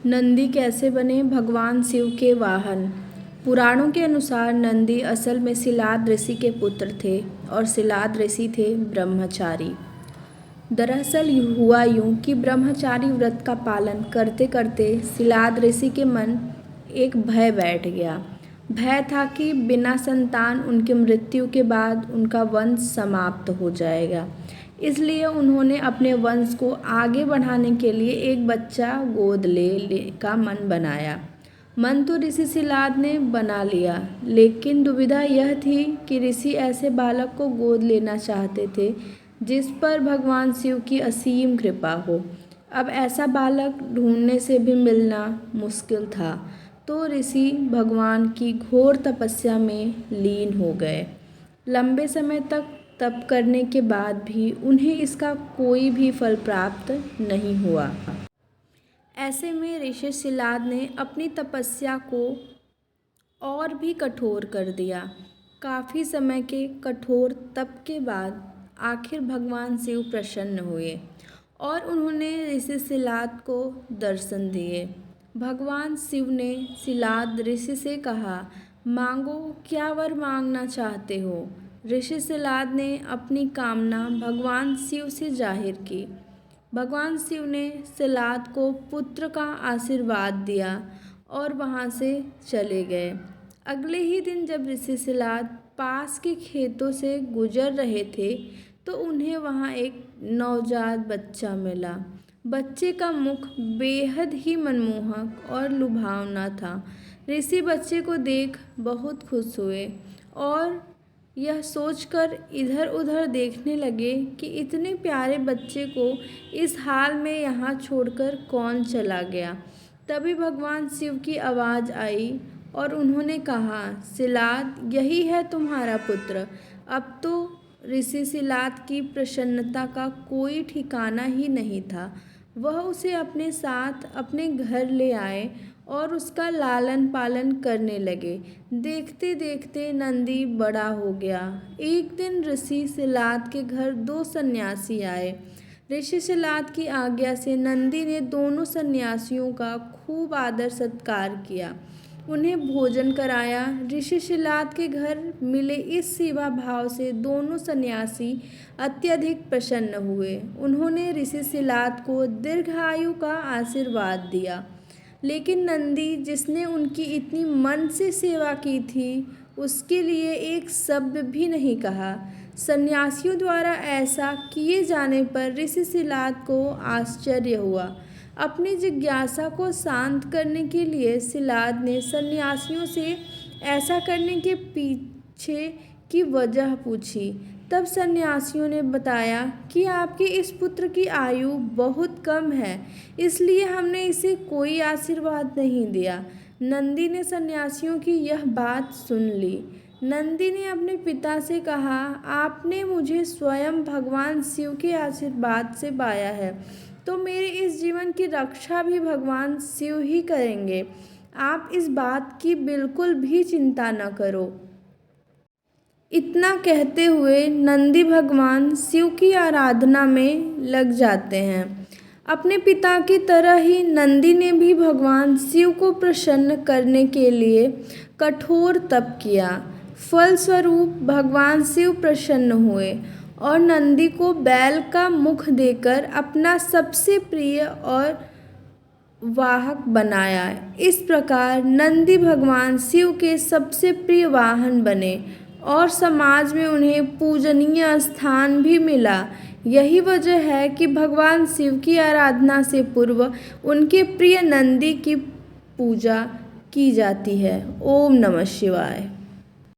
नंदी कैसे बने भगवान शिव के वाहन। पुराणों के अनुसार नंदी असल में सिलाद ऋषि के पुत्र थे और सिलाद ऋषि थे ब्रह्मचारी। दरअसल हुआ यूं कि ब्रह्मचारी व्रत का पालन करते करते सिलाद ऋषि के मन एक भय बैठ गया। भय था कि बिना संतान उनकी मृत्यु के बाद उनका वंश समाप्त हो जाएगा। इसलिए उन्होंने अपने वंश को आगे बढ़ाने के लिए एक बच्चा गोद ले का मन बनाया। मन तो ऋषि सिलाद ने बना लिया, लेकिन दुविधा यह थी कि ऋषि ऐसे बालक को गोद लेना चाहते थे जिस पर भगवान शिव की असीम कृपा हो। अब ऐसा बालक ढूंढने से भी मिलना मुश्किल था, तो ऋषि भगवान की घोर तपस्या में लीन हो गए। लंबे समय तक तप करने के बाद भी उन्हें इसका कोई भी फल प्राप्त नहीं हुआ। ऐसे में ऋषि सिलाद ने अपनी तपस्या को और भी कठोर कर दिया। काफ़ी समय के कठोर तप के बाद आखिर भगवान शिव प्रसन्न हुए और उन्होंने ऋषि सिलाद को दर्शन दिए। भगवान शिव ने सिलाद ऋषि से कहा, मांगो, क्या वर मांगना चाहते हो। ऋषि सिलाद ने अपनी कामना भगवान शिव से जाहिर की। भगवान शिव ने सिलाद को पुत्र का आशीर्वाद दिया और वहाँ से चले गए। अगले ही दिन जब ऋषि सिलाद पास के खेतों से गुजर रहे थे तो उन्हें वहाँ एक नवजात बच्चा मिला। बच्चे का मुख बेहद ही मनमोहक और लुभावना था। ऋषि बच्चे को देख बहुत खुश हुए और यह सोचकर इधर उधर देखने लगे कि इतने प्यारे बच्चे को इस हाल में यहाँ छोड़कर कौन चला गया। तभी भगवान शिव की आवाज़ आई और उन्होंने कहा, सिलाद, यही है तुम्हारा पुत्र। अब तो ऋषि सिलाद की प्रसन्नता का कोई ठिकाना ही नहीं था। वह उसे अपने साथ अपने घर ले आए और उसका लालन पालन करने लगे। देखते देखते नंदी बड़ा हो गया। एक दिन ऋषि सिलाद के घर दो सन्यासी आए। ऋषि सिलाद की आज्ञा से नंदी ने दोनों सन्यासियों का खूब आदर सत्कार किया, उन्हें भोजन कराया। ऋषि सिलाद के घर मिले इस सेवा भाव से दोनों सन्यासी अत्यधिक प्रसन्न हुए। उन्होंने ऋषि सिलाद को दीर्घायु का आशीर्वाद दिया, लेकिन नंदी, जिसने उनकी इतनी मन से सेवा की थी, उसके लिए एक शब्द भी नहीं कहा। सन्यासियों द्वारा ऐसा किए जाने पर ऋषि सिलाद को आश्चर्य हुआ। अपनी जिज्ञासा को शांत करने के लिए सिलाद ने सन्यासियों से ऐसा करने के पीछे की वजह पूछी। तब सन्यासियों ने बताया कि आपके इस पुत्र की आयु बहुत कम है, इसलिए हमने इसे कोई आशीर्वाद नहीं दिया। नंदी ने सन्यासियों की यह बात सुन ली। नंदी ने अपने पिता से कहा, आपने मुझे स्वयं भगवान शिव के आशीर्वाद से पाया है, तो मेरे इस जीवन की रक्षा भी भगवान शिव ही करेंगे। आप इस बात की बिल्कुल भी चिंता न करो। इतना कहते हुए नंदी भगवान शिव की आराधना में लग जाते हैं। अपने पिता की तरह ही नंदी ने भी भगवान शिव को प्रसन्न करने के लिए कठोर तप किया। फलस्वरूप भगवान शिव प्रसन्न हुए और नंदी को बैल का मुख देकर अपना सबसे प्रिय और वाहक बनाया। इस प्रकार नंदी भगवान शिव के सबसे प्रिय वाहन बने और समाज में उन्हें पूजनीय स्थान भी मिला। यही वजह है कि भगवान शिव की आराधना से पूर्व उनके प्रिय नंदी की पूजा की जाती है। ओम नमः शिवाय।